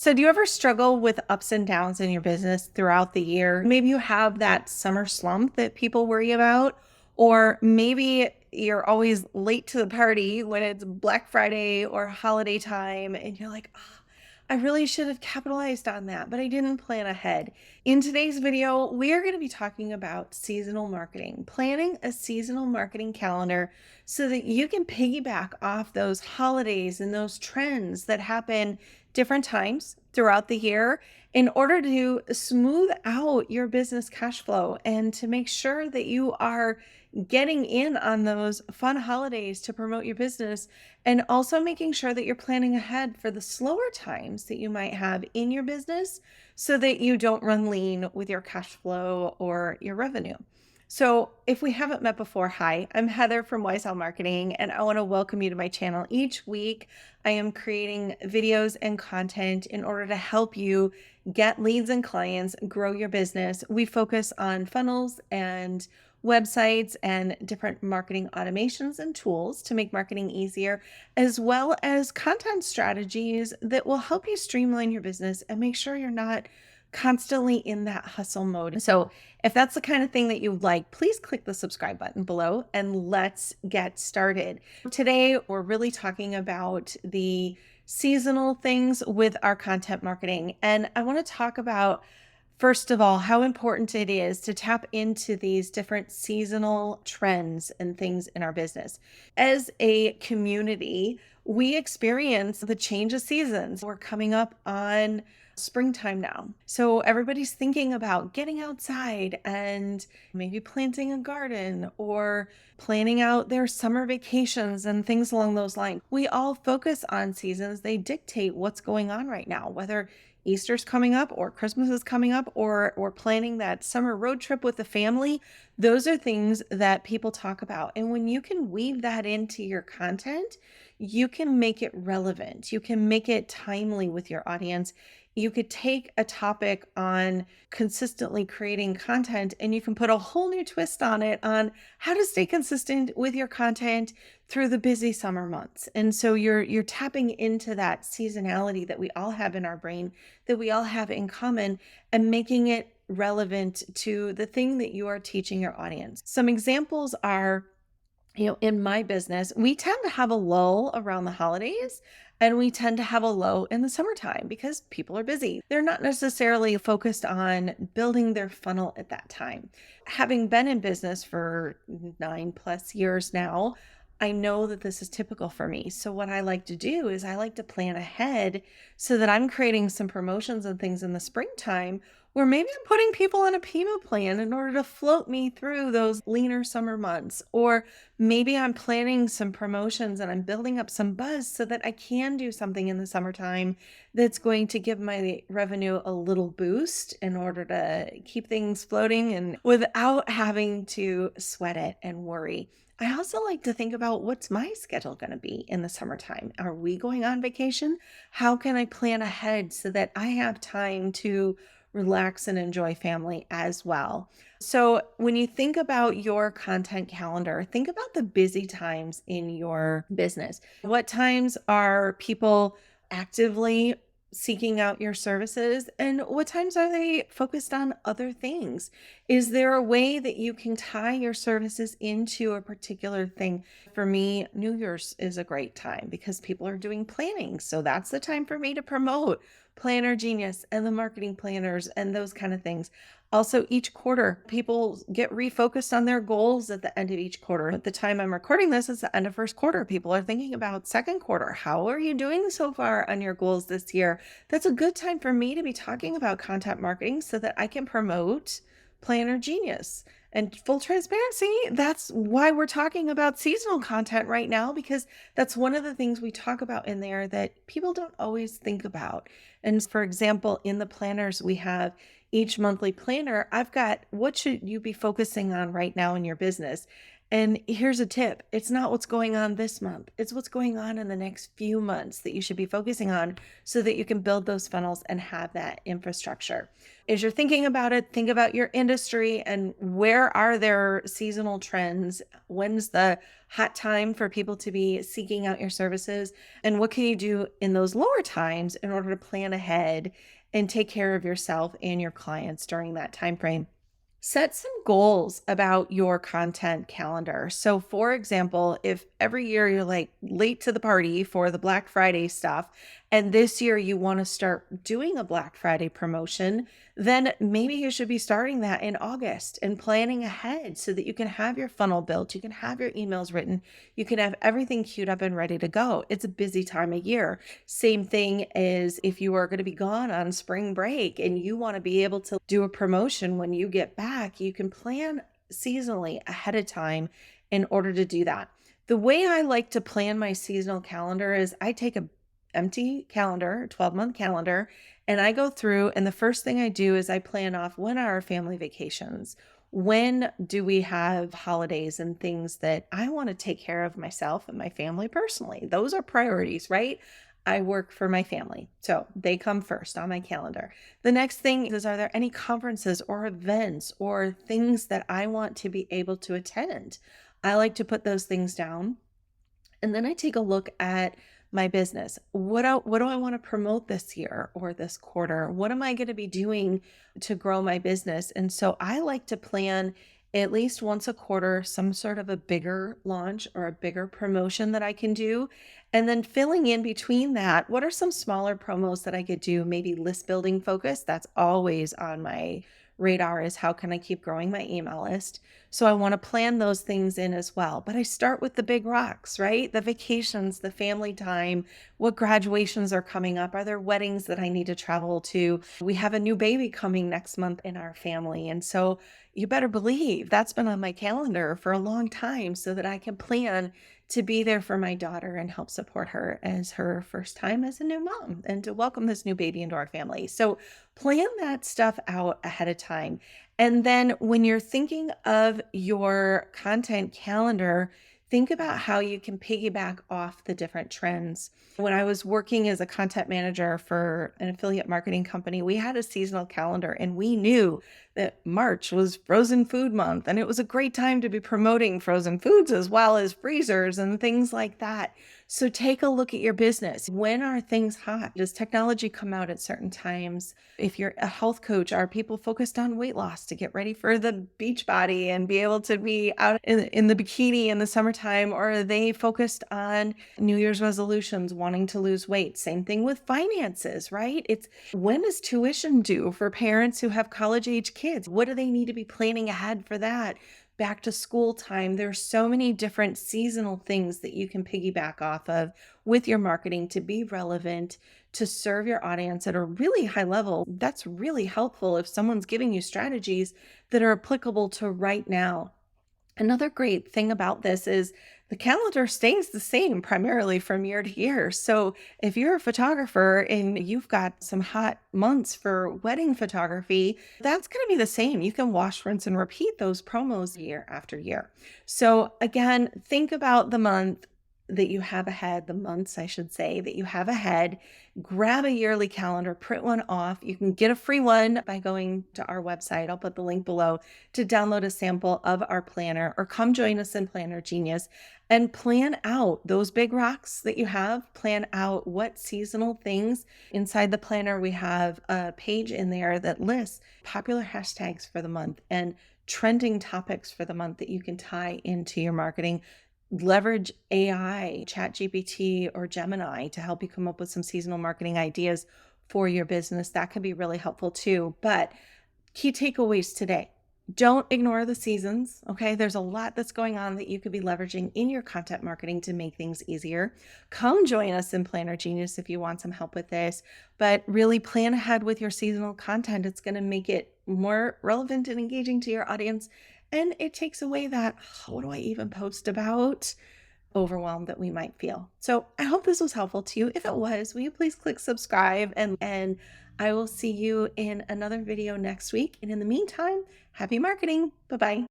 So, do you ever struggle with ups and downs in your business throughout the year? Maybe you have that summer slump that people worry about, or maybe you're always late to the party when it's Black Friday or holiday time, and you're like, "Ah, I really should have capitalized on that, but I didn't plan ahead." In today's video, we are going to be talking about seasonal marketing, planning a seasonal marketing calendar so that you can piggyback off those holidays and those trends that happen different times throughout the year in order to smooth out your business cash flow and to make sure that you are getting in on those fun holidays to promote your business, and also making sure that you're planning ahead for the slower times that you might have in your business so that you don't run lean with your cash flow or your revenue. So, if we haven't met before, hi, I'm Heather from YSL Marketing, and I want to welcome you to my channel. Each week, I am creating videos and content in order to help you get leads and clients, grow your business. We focus on funnels and websites and different marketing automations and tools to make marketing easier, as well as content strategies that will help you streamline your business and make sure you're not constantly in that hustle mode. So, if that's the kind of thing that you like, please click the subscribe button below and let's get started. Today, we're really talking about the seasonal things with our content marketing. And I want to talk about, first of all, how important it is to tap into these different seasonal trends and things in our business. As a community, we experience the change of seasons. We're coming up on springtime now. So everybody's thinking about getting outside and maybe planting a garden or planning out their summer vacations and things along those lines. We all focus on seasons. They dictate what's going on right now, whether Easter's coming up or Christmas is coming up or planning that summer road trip with the family. Those are things that people talk about. And when you can weave that into your content, you can make it relevant. You can make it timely with your audience. You could take a topic on consistently creating content and you can put a whole new twist on it on how to stay consistent with your content through the busy summer months. And so you're tapping into that seasonality that we all have in our brain, that we all have in common, and making it relevant to the thing that you are teaching your audience. Some examples are, in my business, we tend to have a lull around the holidays and we tend to have a low in the summertime because people are busy. They're not necessarily focused on building their funnel at that time. Having been in business for 9+ years now, I know that this is typical for me. So what I like to do is I like to plan ahead so that I'm creating some promotions and things in the springtime where maybe I'm putting people on a payment plan in order to float me through those leaner summer months. Or maybe I'm planning some promotions and I'm building up some buzz so that I can do something in the summertime that's going to give my revenue a little boost in order to keep things floating and without having to sweat it and worry. I also like to think about, what's my schedule going to be in the summertime? Are we going on vacation? How can I plan ahead so that I have time to relax and enjoy family as well? So, when you think about your content calendar, think about the busy times in your business. What times are people actively seeking out your services, and what times are they focused on other things? Is there a way that you can tie your services into a particular thing? For me, New Year's is a great time because people are doing planning. So that's the time for me to promote Planner Genius and the marketing planners and those kind of things. Also, each quarter, people get refocused on their goals at the end of each quarter. At the time I'm recording this, it's the end of first quarter. People are thinking about second quarter. How are you doing so far on your goals this year? That's a good time for me to be talking about content marketing so that I can promote Planner Genius. And full transparency, that's why we're talking about seasonal content right now, because that's one of the things we talk about in there that people don't always think about. And for example, in the planners, we have each monthly planner. I've got, what should you be focusing on right now in your business? And here's a tip. It's not what's going on this month. It's what's going on in the next few months that you should be focusing on so that you can build those funnels and have that infrastructure. As you're thinking about it, think about your industry and where are there seasonal trends? When's the hot time for people to be seeking out your services? And what can you do in those lower times in order to plan ahead and take care of yourself and your clients during that time frame? Set some goals about your content calendar. So, for example, if every year you're like late to the party for the Black Friday stuff, and this year you want to start doing a Black Friday promotion, then maybe you should be starting that in August and planning ahead so that you can have your funnel built, you can have your emails written, you can have everything queued up and ready to go. It's a busy time of year. Same thing as if you are going to be gone on spring break and you want to be able to do a promotion when you get back, you can plan seasonally ahead of time in order to do that. The way I like to plan my seasonal calendar is I take a empty calendar, 12-month calendar, and I go through and the first thing I do is I plan off when are our family vacations? When do we have holidays and things that I want to take care of myself and my family personally? Those are priorities, right? I work for my family, so they come first on my calendar. The next thing is, are there any conferences or events or things that I want to be able to attend? I like to put those things down. And then I take a look at my business. What do I want to promote this year or this quarter? What am I going to be doing to grow my business? And so I like to plan at least once a quarter some sort of a bigger launch or a bigger promotion that I can do. And then filling in between that, what are some smaller promos that I could do? Maybe list building focus. That's always on my radar is how can I keep growing my email list? So I want to plan those things in as well. But I start with the big rocks, right? The vacations, the family time, what graduations are coming up? Are there weddings that I need to travel to? We have a new baby coming next month in our family. And so you better believe that's been on my calendar for a long time so that I can plan to be there for my daughter and help support her as her first time as a new mom and to welcome this new baby into our family. So plan that stuff out ahead of time. And then when you're thinking of your content calendar, think about how you can piggyback off the different trends. When I was working as a content manager for an affiliate marketing company, we had a seasonal calendar and we knew that March was frozen food month and it was a great time to be promoting frozen foods as well as freezers and things like that. So take a look at your business. When are things hot? Does technology come out at certain times? If you're a health coach, are people focused on weight loss to get ready for the beach body and be able to be out in the bikini in the summertime? Or are they focused on New Year's resolutions, wanting to lose weight? Same thing with finances, right? It's when is tuition due for parents who have college age kids? What do they need to be planning ahead for that? Back to school time. There's so many different seasonal things that you can piggyback off of with your marketing to be relevant, to serve your audience at a really high level. That's really helpful if someone's giving you strategies that are applicable to right now. Another great thing about this is the calendar stays the same primarily from year to year. So if you're a photographer and you've got some hot months for wedding photography, that's going to be the same. You can wash, rinse, and repeat those promos year after year. So again, think about the month that you have ahead, the months, I should say, that you have ahead. Grab a yearly calendar, print one off. You can get a free one by going to our website. I'll put the link below to download a sample of our planner or come join us in Planner Genius and plan out those big rocks that you have. Plan out what seasonal things inside the planner. We have a page in there that lists popular hashtags for the month and trending topics for the month that you can tie into your marketing. Leverage AI, ChatGPT, or Gemini to help you come up with some seasonal marketing ideas for your business. That can be really helpful too. But key takeaways today. Don't ignore the seasons, okay? There's a lot that's going on that you could be leveraging in your content marketing to make things easier. Come join us in Planner Genius if you want some help with this, but really plan ahead with your seasonal content. It's going to make it more relevant and engaging to your audience. And it takes away that, "Oh, what do I even post about?" overwhelm that we might feel. So I hope this was helpful to you. If it was, will you please click subscribe and I will see you in another video next week. And in the meantime, happy marketing. Bye-bye.